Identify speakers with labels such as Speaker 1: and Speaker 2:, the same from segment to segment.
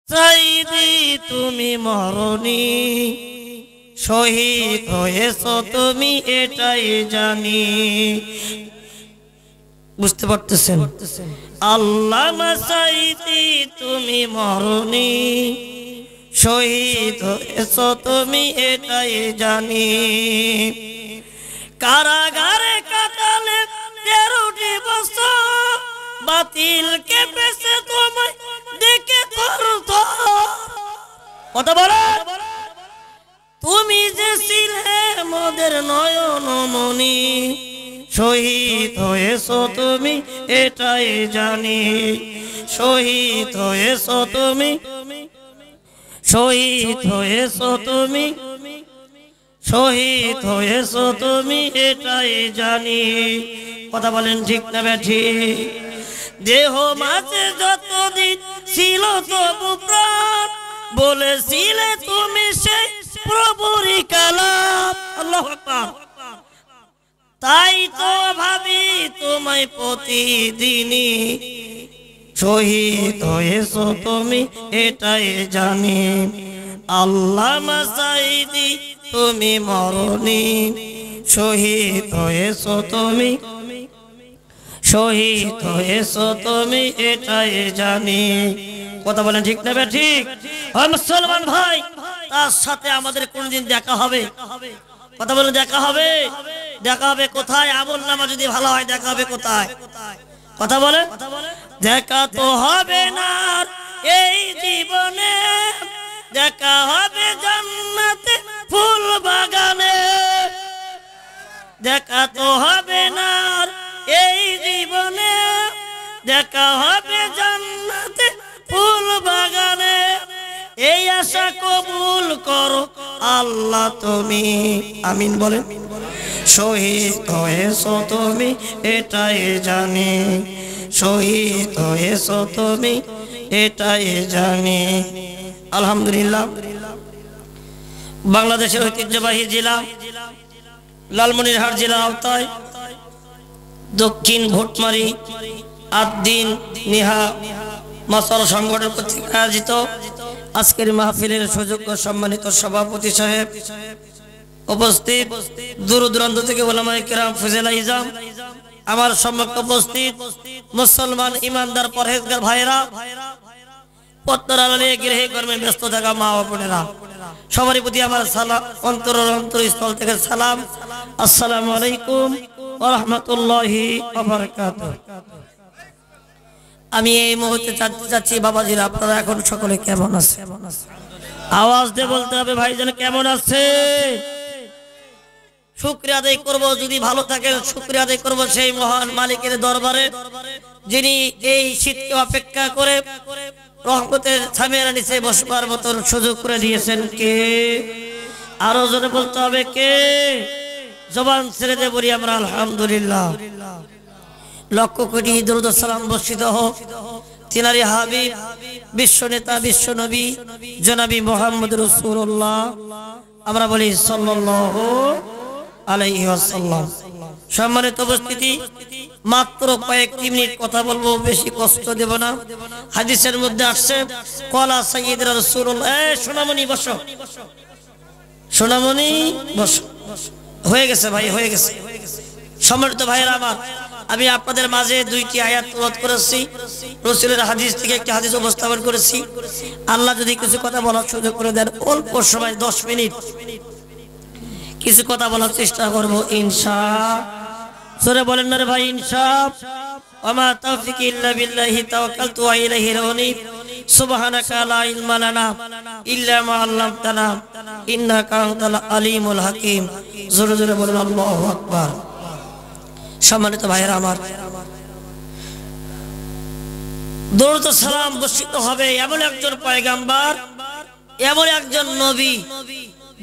Speaker 1: সাইদি তুমি মরনি, শহীদ হয়েছো তুমি এটাই জানি। বুঝতে পারতেছেন? আল্লামা সাইদি তুমি মরনি, শহীদ হয়েছো তুমি এটাই জানি। কারাগারে কাটালে 13টি বছর, বাতিল কেঁপেছে তোমায় দেখে থরথর। কথা বলো, তুমি যে ছিলে মোদের নয়ন মনি, শহীদ হয়েছো তুমি এটাই জানি। শহীদ হয়েছো তুমি, শহীদ হয়েছো তুমি, শহীদ হয়েছো তুমি এটাই জানি। কথা বলেন ঠিক না বেঠিক? দেহ মাঝে যতদিন ছিল তবু প্রাণ, বলেছিলে তুমি সেই প্রভুরই কালাম। আল্লাহু আকবার। তাই তো ভাবি তোমায় প্রতিদিনই, শহীদ হয়েছো তুমি এটাই জানি। আল্লামা সাইদি তুমি মরনি, শহীদ হয়েছো তুমি, শহীদ হয়েছো তুমি এটাই জানি। কথা বলেন ঠিক না ঠিক? মুসলমান ভাই, তার সাথে আমাদের কোনদিন দেখা হবে? কথা বলেন দেখা হবে? দেখা হবে কোথায়? আমলনামা যদি ভালো হয় দেখা হবে কোথায়? কথা বলেন। দেখা তো হবে না এই জীবনে, দেখা হবে জান্নাতে ফুল বাগানে। দেখা তো হবে না এই জীবনে, দেখা হবে জান্নাতে ফুল বাগানে। এই আশা কবুল করো আল্লাহ তুমি, আমিন বলেন। শহীদ হয়েছো তুমি এটাই জানি, শহীদ হয়েছো তুমি এটাই জানি। আলহামদুলিল্লাহ, বাংলাদেশের ঐতিহ্যবাহী জেলা লালমনিরহাট জেলার আওতায় দক্ষিণ ভোটমারি আদ্দিন নিহা মাসাল সংগঠন কর্তৃক আয়োজিত আজকের মাহফিলের সুযোগ্য সম্মানিত সভাপতি সাহেব, উপস্থিত দূর দূরান্ত থেকে উলামায়ে কেরাম, ফজলা ইজাম, আমার সম্মুখে উপস্থিত মুসলমান ইমানদার পরহেজগার ভাইরা, পর্দার আড়ালে গৃহে কর্মে ব্যস্ত থাকা মা ও বোনেরা, সবারই প্রতি আমার সালাম, অন্তরস্থল থেকে সালাম। আসসালামু আলাইকুম ওয়া রাহমাতুল্লাহি ওয়া বারাকাতুহু। আমি এই মুহূর্তে জানতে চাচ্ছি বাবাজিরা, আপনারা এখন সকলে কেমন আছেন? আওয়াজ দিয়ে বলতে হবে ভাইজান কেমন আছে। শুকরিয়া আদায় করব, যদি ভালো থাকেন শুকরিয়া আদায় করব সেই মহান মালিকের দরবারে, যিনি এই শীতকে অপেক্ষা করে রহমতের ছামের নিচে বসবার মতন সুযোগ করে দিয়েছেন। কে? আরো জোরে বলতে হবে কে? জবান ছেড়ে দিয়ে বলি আমরা আলহামদুলিল্লাহ। লক্ষ কোটি দরুদ ও সালাম বর্ষিত হোক তিনারি হাবিব, বিশ্ব নেতা, বিশ্ব নবী জনাবি মুহাম্মদ রাসূলুল্লাহ, আমরা বলি সাল্লাল্লাহু আলাইহি ওয়াসাল্লাম। সম্মানিত উপস্থিতি, মাত্র কয়েকটি মিনিট কথা বলবো, বেশি কষ্ট দেব না। হাদিসের মধ্যে আসছে ক্বালা সাইয়্যিদুর রাসূলুল্লাহ। সোনামণি বসো, সোনামণি বসো। হয়ে গেছে ভাই, হয়ে গেছে। সম্মানিত ভাইয়েরা আমার, আমি আপনাদের মাঝে দুইটি আয়াত তেলাওয়াত করেছি, রাসূলের হাদিস থেকে একটি হাদিস উপস্থাপন করেছি। আল্লাহ যদি কিছু কথা বলার সুযোগ করে দেন, অল্প সময় 10 মিনিট কিছু কথা বলার চেষ্টা করব ইনশাআল্লাহ। সূরা বলেন না রে ভাই ইনশাআল্লাহ। ওয়া মা তাওফিকি ইল্লা বিল্লাহি তাওয়াক্কালতু ওয়া ইলাইহি উনীব। সুবহানাকা লা ইলমা লানা ইল্লা মা আল্লামতানা ইন্নাকা আনতাল আলিমুল হাকীম। জোরে জোরে বলেন আল্লাহু আকবার। সম্মানিত ভাইয়েরা আমার, দরুদ ও সালাম বর্ষিত হবে এমন একজন পয়গাম্বর, এমন একজন নবী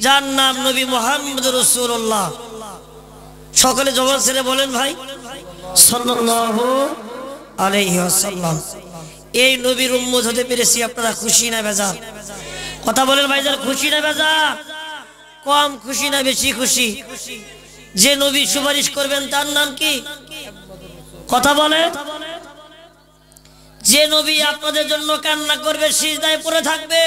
Speaker 1: যার নাম নবী মুহাম্মদ রাসূলুল্লাহ। সকলে জবান ছেড়ে বলেন ভাই সাল্লাল্লাহু আলাইহি ওয়াসাল্লাম। এই নবীর উম্মত হতে পেরেছি, আপনারা খুশি না বেজার? কথা বলেন ভাইজান, খুশি না বেজার? কম খুশি না বেশি খুশি? যে নবী সুপারিশ করবেন তার নাম কি? কথা বলে। যে যে নবী আপনাদের জন্য কান্না করবে, সিজদায় পড়ে থাকবে।